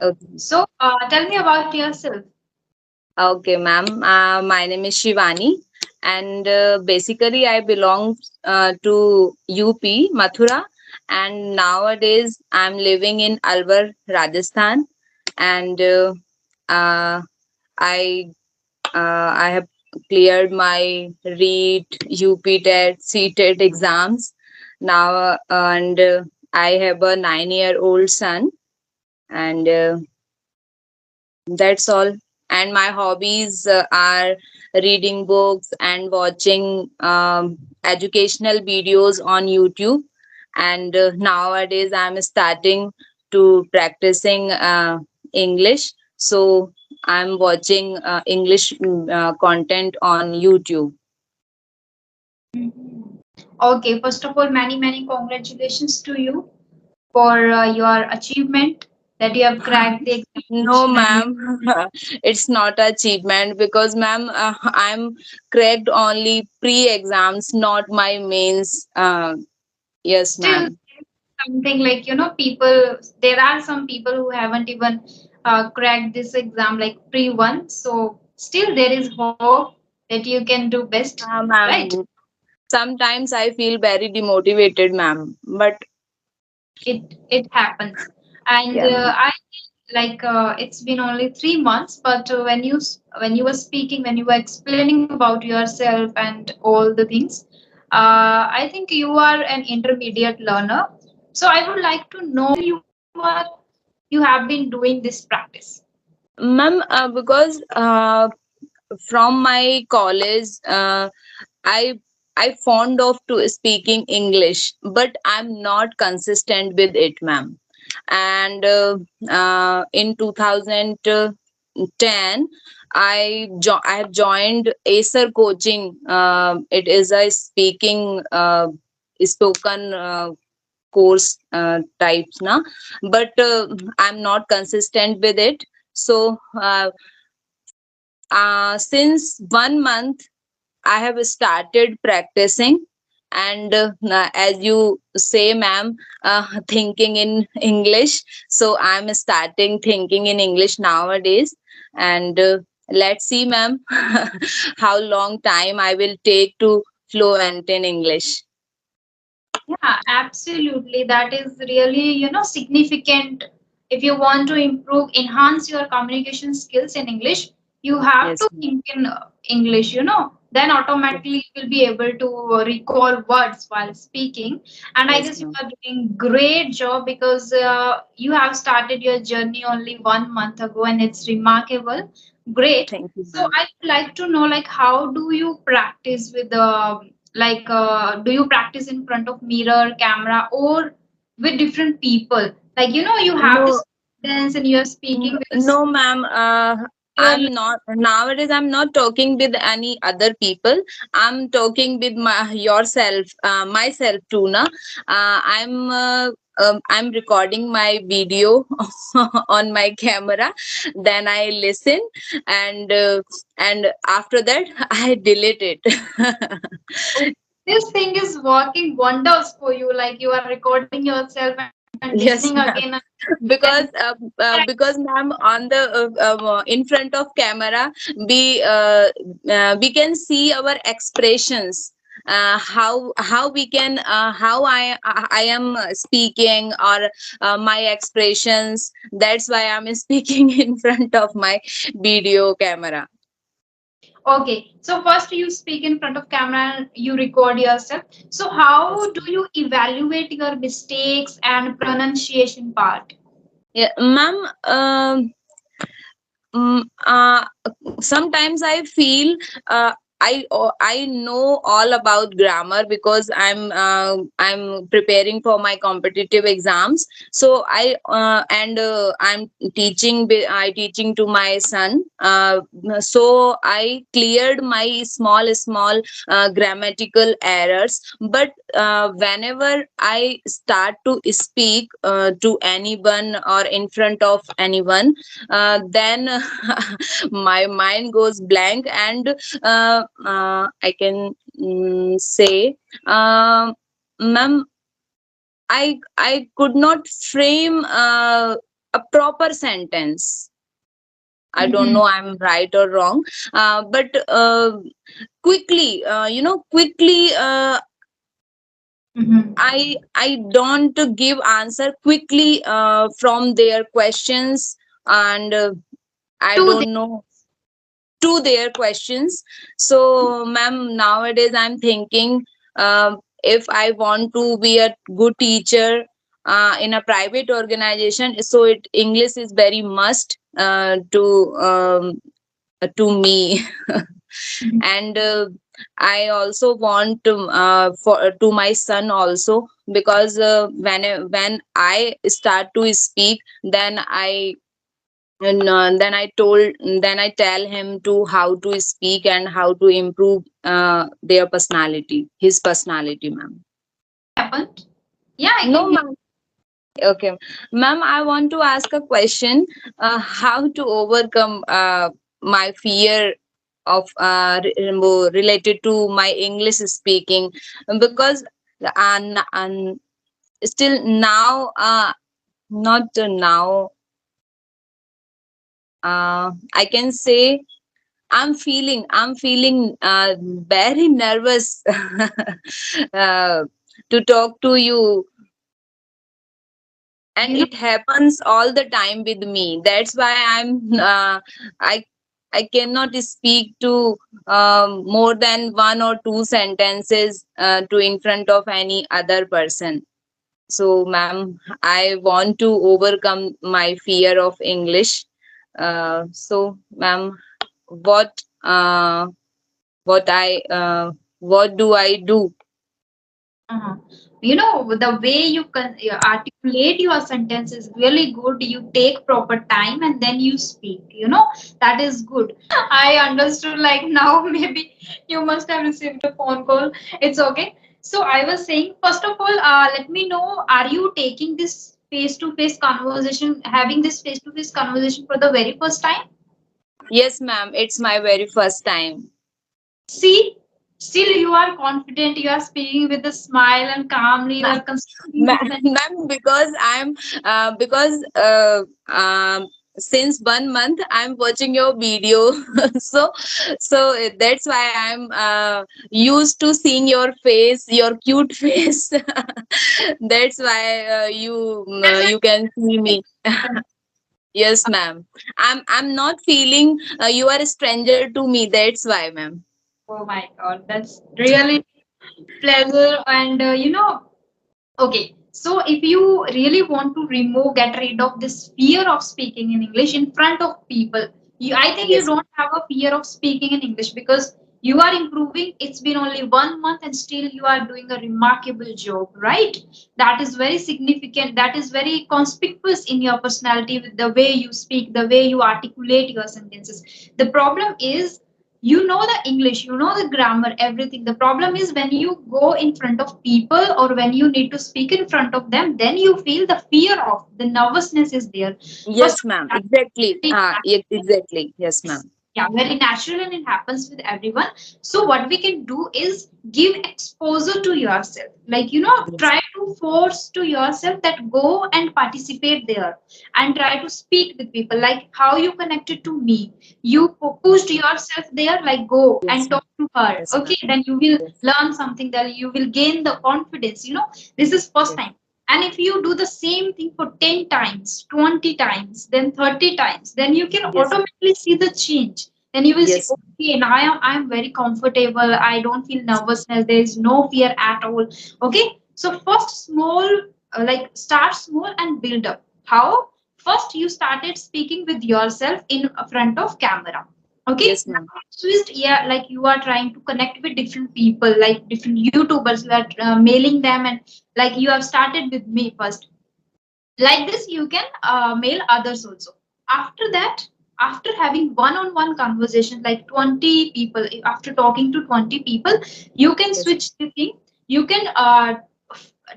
Okay. So, tell me about yourself. Okay, ma'am. My name is Shivani, and basically I belong to UP, Mathura, and nowadays I'm living in Alwar, Rajasthan, and uh, I I have cleared my REET, UP TET, CTET exams now, and I have a 9-year-old son, and that's all. And my hobbies are reading books and watching educational videos on YouTube. And nowadays, I'm starting to practicing English. So I'm watching English content on YouTube. Mhm. Okay, first of all, many congratulations to you for your achievement that you have cracked the No, examination and you. ma'am, it's not achievement because, ma'am, I'm cracked only pre-exams, not my mains. Yes, Still ma'am. something like people, there are some people who haven't even cracked this exam like pre one, so still there is hope that you can do best, right? Ma'am, sometimes I feel very demotivated, ma'am. But It happens. And yeah, ma'am. I like it's been only 3 months, but when you were speaking, when you were explaining about yourself and all the things, I think you are an intermediate learner. So I would like to know you have been doing this practice. Ma'am, because from my college, I I fond of to speaking English, but I'm not consistent with it, ma'am. And in 2010, I have joined Acer Coaching. It is a speaking spoken course types, na. But I'm not consistent with it. So since 1 month I have started practicing, and as you say, ma'am, thinking in English. So I'm starting thinking in English nowadays, and let's see, ma'am, how long time I will take to fluent in English. Yeah, absolutely. That is really, significant. If you want to improve, enhance your communication skills in English, you have Yes, to ma'am. think in English. Then automatically you will be able to recall words while speaking. And I Yes, guess you ma'am. are doing great job because you have started your journey only 1 month ago, and it's remarkable. Great. Thank you, So ma'am. I would like to know, like, how do you practice with the like do you practice in front of mirror camera or with different people, like you have No, this confidence and you're speaking with this no, ma'am. clear. I'm not nowadays. I'm not talking with any other people. I'm talking with yourself, myself too. Na, I'm recording my video on my camera. Then I listen, and after that I delete it. This thing is working wonders for you, like you are recording yourself and listening again Yes, and ma'am. then Because ma'am, on the in front of camera, we can see our expressions, how we can how I am speaking, or my expressions. That's why I'm speaking in front of my video camera. okay, so first you speak in front of camera and you record yourself. So how Yes. do you evaluate your mistakes and pronunciation part? Yeah, ma'am. Mm, uh, Sometimes I feel I know all about grammar because I'm preparing for my competitive exams. So I teaching to my son. So I cleared my small grammatical errors. But whenever I start to speak to anyone or in front of anyone, then my mind goes blank, and I can say, ma'am, I could not frame a proper sentence. I don't Mm-hmm. know I'm right or wrong, but quickly, quickly. Mm-hmm. I don't give answer quickly from their questions, and I To the don't know to their questions. So, ma'am, nowadays I'm thinking, if I want to be a good teacher in a private organization, so it English is very must to me. And I also want to my son also, because when I start to speak, then I tell him to how to speak and how to improve his personality, ma'am. happened. Yeah, I No, can hear. ma'am. Okay, ma'am, I want to ask a question. How to overcome my fear of related to my English speaking, because and still now, not now, I can say I'm feeling very nervous uh, to talk to you, and You know, it happens all the time with me. That's why I I cannot speak to more than one or two sentences to in front of any other person. So, ma'am, I want to overcome my fear of English. So, ma'am, what uh, what I what do I do? uh-huh. You know, the way you articulate your sentence is really good. You take proper time and then you speak. You know, that is good. I understood. Like now, maybe you must have received a phone call. It's okay. So I was saying, first of all, let me know: are you taking this face-to-face conversation, having this face-to-face conversation for the very first time? Yes, ma'am. It's my very first time. See, still you are confident. You are speaking with a smile and calmly. You are constructing this sentence. Ma'am, because because since 1 month I'm watching your video, so that's why I'm used to seeing your face, your cute face. That's why That's you can see me. why. Yes, ma'am. I'm not feeling you are a stranger to me. That's why, ma'am. Oh my God, that's really pleasure. And okay. So if you really want to get rid of this fear of speaking in English in front of people, I think you Yes, don't have a fear of speaking in English because you are improving. It's been only 1 month and still you are doing a remarkable job, right? That is very significant. That is very conspicuous in your personality with the way you speak, the way you articulate your sentences. The problem is you know the English, you know the grammar, everything. The problem is when you go in front of people or when you need to speak in front of them, then you feel the fear of the nervousness is there. First, yes, ma'am. Exactly. Exactly. Yes, ma'am. yeah, very natural and it happens with everyone. So what we can do is give exposure to yourself, like Yes. try to force to yourself that go and participate there and try to speak with people, like how you connected to me. You pushed yourself there, like go Yes, and ma'am. talk to her, Yes, ma'am. okay, then you will Yes. learn something, that you will gain the confidence. This is first Yes. time. And if you do the same thing for 10 times, 20 times, then 30 times, then you can Yes. automatically see the change. Then you will see, Yes. okay, now I'm very comfortable. I don't feel nervousness. There is no fear at all. Okay. So first small, like start small and build up. How? First you started speaking with yourself in front of camera. Okay. Yes, Now ma'am. switched, yeah, like you are trying to connect with different people, like different YouTubers. You are mailing them, and like you have started with me first. Like this, you can mail others also. After that, after having one-on-one conversation, like 20 people, after talking to 20 people, you can Yes. switch the thing. You can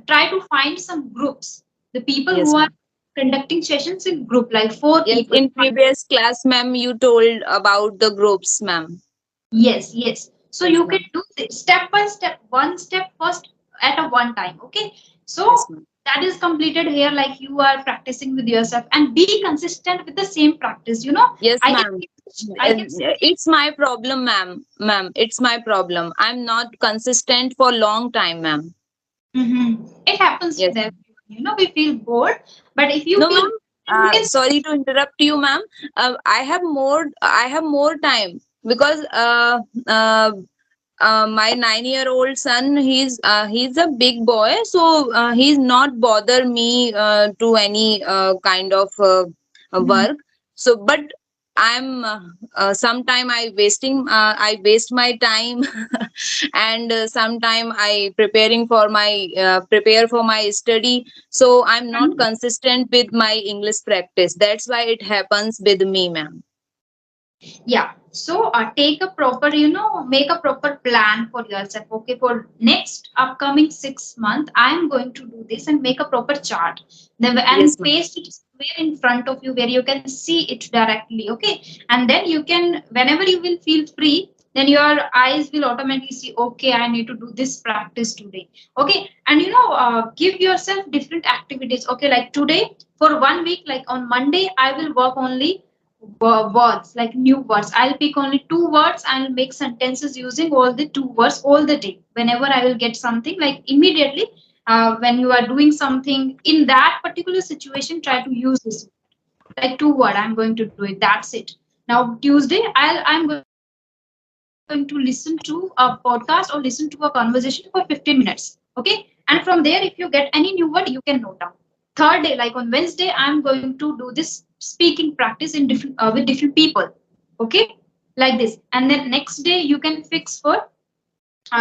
try to find some groups, the people who Yes, are ma'am. conducting sessions in group, like four Yes. people. In previous class, ma'am, you told about the groups, ma'am. Yes, yes. So Yes, you can ma'am. do this step by step, one step first at a one time. Okay. Yes, So ma'am. that is completed here, like you are practicing with yourself and be consistent with the same practice, Yes, I can ma'am. I can see. It's my problem, ma'am. Ma'am, it's my problem. I'm not consistent for long time, ma'am. It happens Yes. with everyone, we feel bored, but if you No, feel, ma'am. you can. Sorry to interrupt you, ma'am. I have more. I have more time because my 9-year-old son, he's a big boy, so he's not bother me to any kind of Mhm. work. So but I'm sometime I waste my time and sometime I preparing for my prepare for my study, so I'm not Mhm. consistent with my English practice. That's why it happens with me, ma'am. Yeah. So take a proper, make a proper plan for yourself. Okay, for next upcoming 6 month, I am going to do this and make a proper chart. Then Yes, and ma'am. paste it somewhere in front of you where you can see it directly. Okay, and then you can, whenever you will feel free, then your eyes will automatically see. Okay, I need to do this practice today. Okay, and give yourself different activities. Okay, like today for 1 week, like on Monday, I will work only words, like new words. I'll pick only two words and make sentences using all the two words all the day. Whenever I will get something, like immediately, when you are doing something in that particular situation, try to use this, like two word. I'm going to do it. That's it. Now Tuesday, I'm going to listen to a podcast or listen to a conversation for 15 minutes. Okay, and from there, if you get any new word, you can note down. Third day, like on Wednesday, I'm going to do this speaking practice in different with different people. Okay, like this. And then next day you can fix for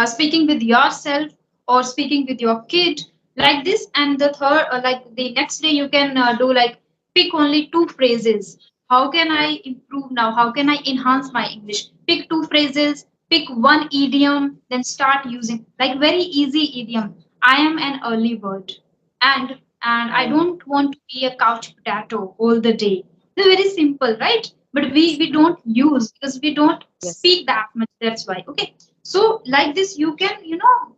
speaking with yourself or speaking with your kid, like this. And the third, like the next day, you can do like pick only two phrases. How can I improve now? How can I enhance my English? Pick two phrases, pick one idiom, then start using, like very easy idiom. I am an early bird, and I Um, don't want to be a couch potato all the day. It's very simple, right? But we don't use because we don't yes. speak that much. That's why. Okay, so like this, you can,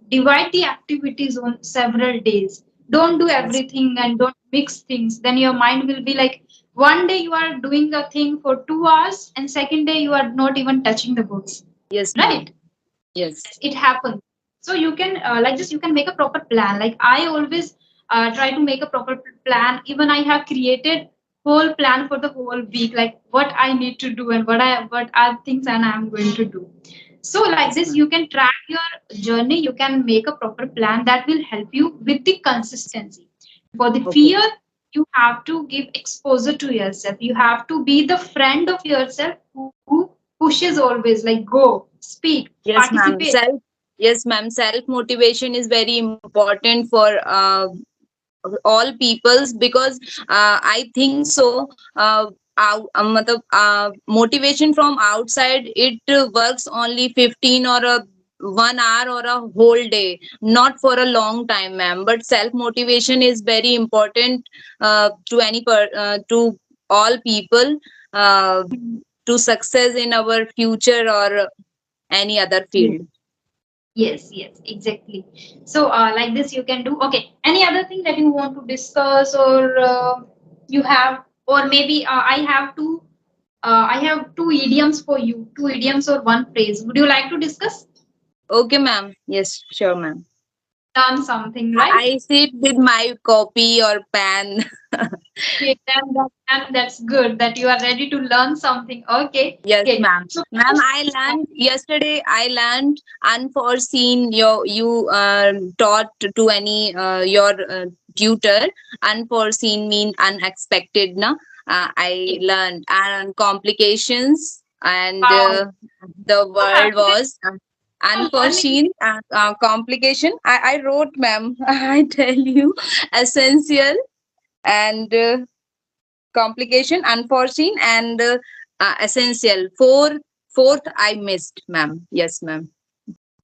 divide the activities on several days. Don't do Yes. everything and don't mix things. Then your mind will be like, one day you are doing a thing for 2 hours, and second day you are not even touching the books. Yes, Right? ma'am. Yes. Yes, it happens. So you can, like this, you can make a proper plan. Like I always try to make a proper plan. Even I have created whole plan for the whole week, like what I need to do and what are things and I'm going to do. So like Yes, this, ma'am. you can track your journey. You can make a proper plan that will help you with the consistency. For the Okay. fear, you have to give exposure to yourself. You have to be the friend of yourself who pushes always, like go, speak, Yes, ma'am. participate. Yes, ma'am. Self motivation is very important for all peoples because I think so. Motivation from outside it works only 15 or a 1 hour or a whole day, not for a long time, ma'am. But self motivation is very important to all people uh, to success in our future or any other Yes, field. yes, exactly. So, like this, you can do. Okay. Any other thing that you want to discuss, or you have, or maybe I have two. I have two idioms for you. Two idioms or one phrase. Would you like to discuss? Okay, ma'am. Yes, sure, ma'am. Learn something, right? I sit with my copy or pen. Okay, then that's good that you are ready to learn something. Okay, Yes, okay. ma'am. So Ma'am, first, I learned yesterday. I learned unforeseen. You taught to any your tutor. Unforeseen mean unexpected. Na. I yes. learned and complications, and Wow. the So word happy that was you are learning. unforeseen complication. I wrote, ma'am. I tell you, essential and complication, unforeseen, and essential. Fourth, I missed, ma'am. Yes, ma'am.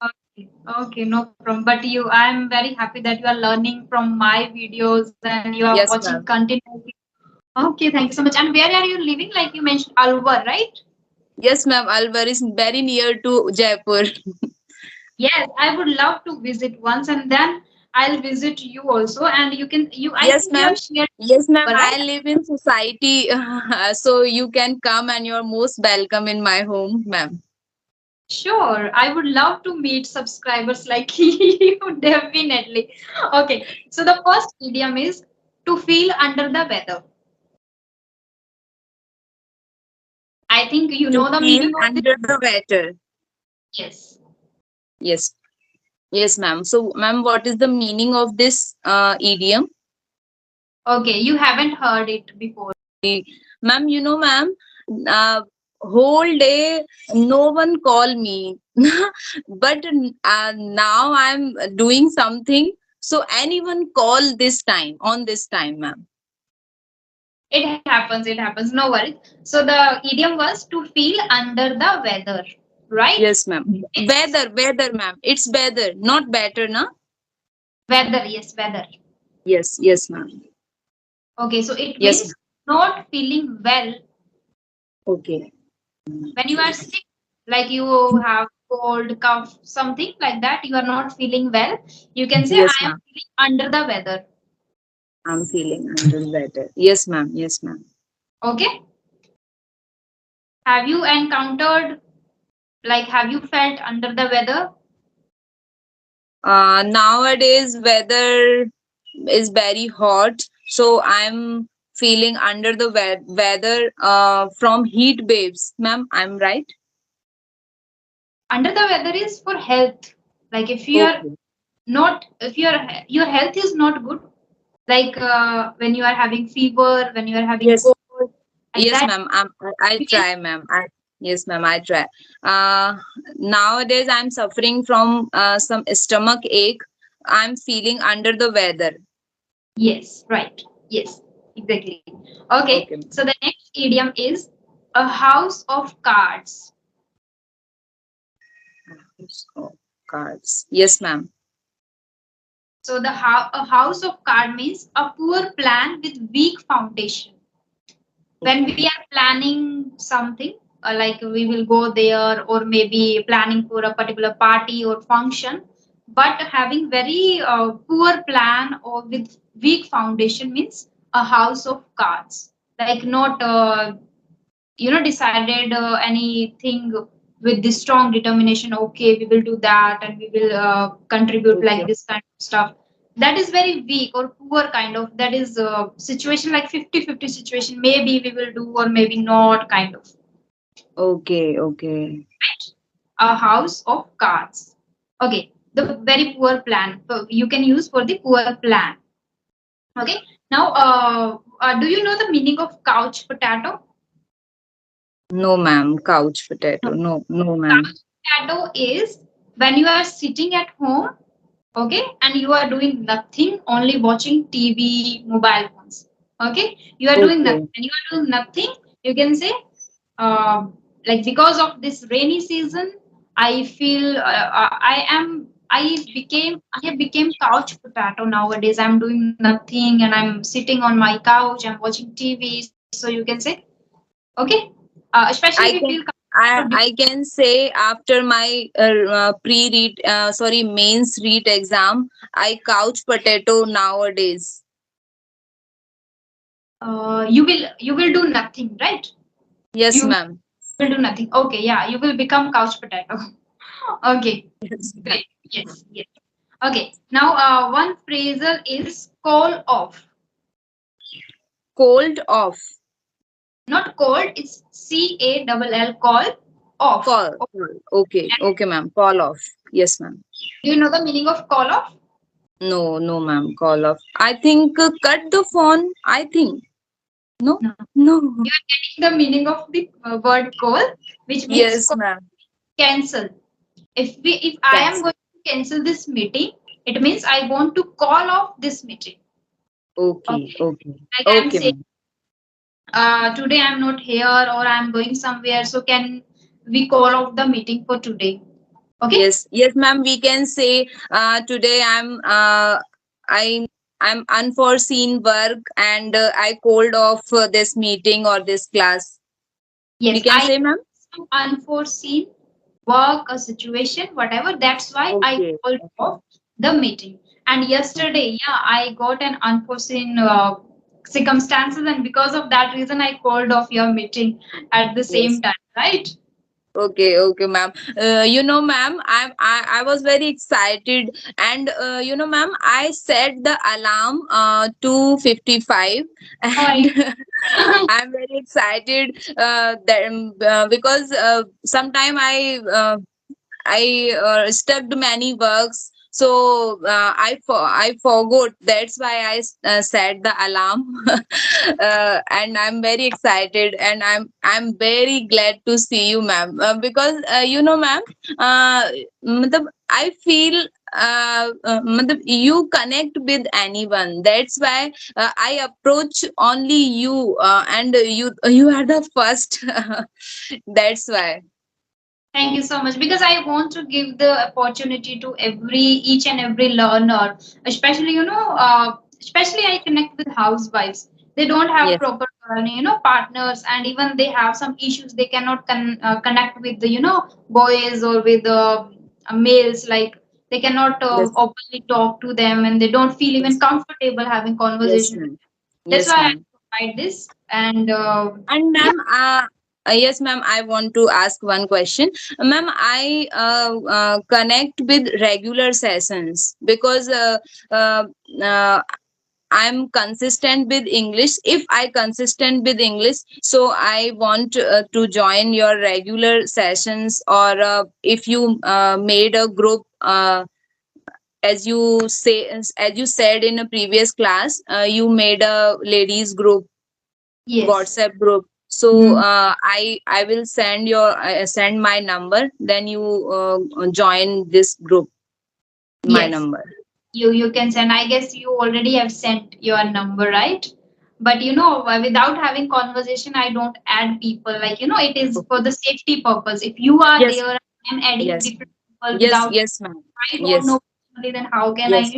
Okay, okay, no problem. But I'm very happy that you are learning from my videos and you are watching Yes, ma'am. continuously. Okay, thank you so much. And where are you living? Like you mentioned, Alwar, right? Yes, ma'am. Alwar is very near to Jaipur. Yes, I would love to visit once, and then I'll visit you also, and I Yes, think you ma'am. have shared, Yes, ma'am. right? I live in society, so you can come and you're most welcome in my home, ma'am. Sure, I would love to meet subscribers like you, definitely. Okay, so the first idiom is to feel under the weather. I think you To know the feel meaning of this. under the weather. Yes. Yes. Yes, ma'am. So, ma'am, what is the meaning of this idiom? Okay, you haven't heard it before. Ma'am, you know, ma'am, uh, whole day no one call me, but now I'm doing something. So anyone call this time on this time, ma'am. It happens, no worries. So the idiom was to feel under the weather, right? Yes, ma'am. Weather, ma'am. It's weather, not better, na? Weather, yes, weather. Yes, yes, ma'am. Okay, so it Yes, means ma'am. not feeling well Okay. when you are sick, like you have cold, cough, something like that, you are not feeling well. You can say, Yes, I am ma'am. feeling under the weather. I'm feeling under better. Yes, ma'am. Yes, ma'am. Okay. Have you encountered, like, have you felt under the weather? Nowadays weather is very hot, so I'm feeling under the weather from heat waves, ma'am. I'm right? Under the weather is for health. Like, if you are Okay. not, if your health is not good, like when you are having fever, when you are having Yes. cold, like Yes, that, ma'am. I we can. try, ma'am. Yes, ma'am. I try. Nowadays I'm suffering from some stomach ache. I'm feeling under the weather. Yes, right. Yes, exactly. Okay, Okay, so the next idiom is a house of cards. ma'am. So, cards. Yes, ma'am. So a house of card means a poor plan with weak foundation. When we Okay. are planning something, like we will go there, or maybe planning for a particular party or function, but having very poor plan or with weak foundation means a house of cards. Like not decided anything with this strong determination, okay, we will do that and we will contribute like Okay. this kind of stuff. That is very weak or poor kind of, that is a situation like 50-50 situation, maybe we will do or maybe not kind of. Okay. Okay. A house of cards. Okay, the very poor plan, so you can use for the poor plan. Okay, now do you know the meaning of couch potato? No, ma'am. Couch potato. No, no, ma'am. Couch potato is when you are sitting at home, okay, and you are doing nothing, only watching TV, mobile phones. Okay, you are doing nothing. Okay. When you are doing nothing, you can say, uh, like because of this rainy season, I feel I have became couch potato nowadays. I'm doing nothing and I'm sitting on my couch. I'm watching TV. So you can say, okay, especially if you I feel can comfortable. I can say after my pre-read sorry mains read exam, I couch potato nowadays. You will do nothing, right? Yes, You ma'am. will do nothing. Okay, yeah, you will become couch potato. Okay, Yes, ma'am. great. Yes, yes. Okay, now one phrasal is call off. Cold off. Not cold, it's CALL, call off. Call. Call. Okay. Okay, ma'am. Call off. Yes, ma'am. Do you know the meaning of call off? No, no, ma'am. Call off. I think cut the phone. I think. No. No. No. You are getting the meaning of the word call, which means Yes, ma'am. cancel. If I am Cancel. going to cancel this meeting, it means I want to call off this meeting. Okay. Okay. Okay. Like I'm Okay, saying, ma'am. today I'm not here or I'm going somewhere, so can we call off the meeting for today? Okay. Yes, yes, ma'am. We can say today I I'm unforeseen work and I called off this meeting or this class. We Yes, can I say, ma'am. some unforeseen work, a situation, whatever. That's why I Okay. called off the meeting. And yesterday, yeah, I got an unforeseen circumstances, and because of that reason, I called off your meeting at the same Yes. time, right? Okay, okay, ma'am. Ma'am, I was very excited, and ma'am, I set the alarm 2:55, Oh, and I'm very excited because sometime I stuck many works, so I forgot. That's why I set the alarm, and I'm very excited, and I'm very glad to see you, ma'am. Because ma'am, I feel you connect with anyone. That's why I approach only you, and you are the first. That's why. thank you so much, because I want to give the opportunity to every each and every learner, especially especially I connect with housewives. They don't have Yes. proper partners, and even they have some issues. They cannot connect with the boys or with the males. Like they cannot Yes. openly talk to them, and they don't feel even Yes. comfortable having Yes, conversation with ma'am. them. That's Yes, why I ma'am. provide this, and And yeah. ma'am, yes, ma'am, I want to ask one question. Ma'am, I connect with regular sessions because uh, uh, I'm consistent with English. If I consistent with English, so I want to join your regular sessions, or if you made a group, as you said in a previous class, you made a ladies group, Yes. WhatsApp group. So Mhm. I will send my number. Then you join this group. My Yes. number. You can send. I guess you already have sent your number, right? But without having conversation, I don't add people. Like it is for Okay. the safety purpose. If you are Yes. there, I'm adding Yes. different people Yes. without. Yes, ma'am. I don't Yes. know personally, then how can I? Yes.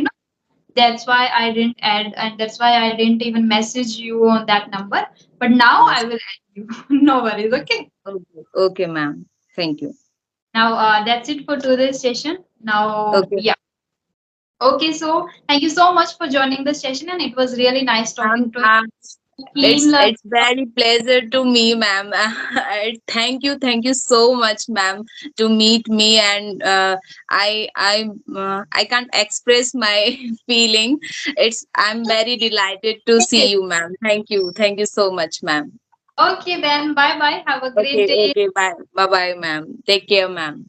That's why I didn't add, and that's why I didn't even message you on that number. But now I Yes. will add you. No worries. Okay. Okay. Okay, ma'am. Thank you. Now that's it for today's session. Now, Okay. yeah. Okay, so thank you so much for joining the session, and it was really nice talking to Um, you. it's Keen learning. it's very pleasure to me, ma'am. Thank you so much, ma'am, to meet me, and I can't express my feeling. I'm very delighted to see you, ma'am. Thank you so much, ma'am. Okay, then bye bye. Have a great Okay, day. okay, bye, bye, bye, ma'am. Take care, ma'am.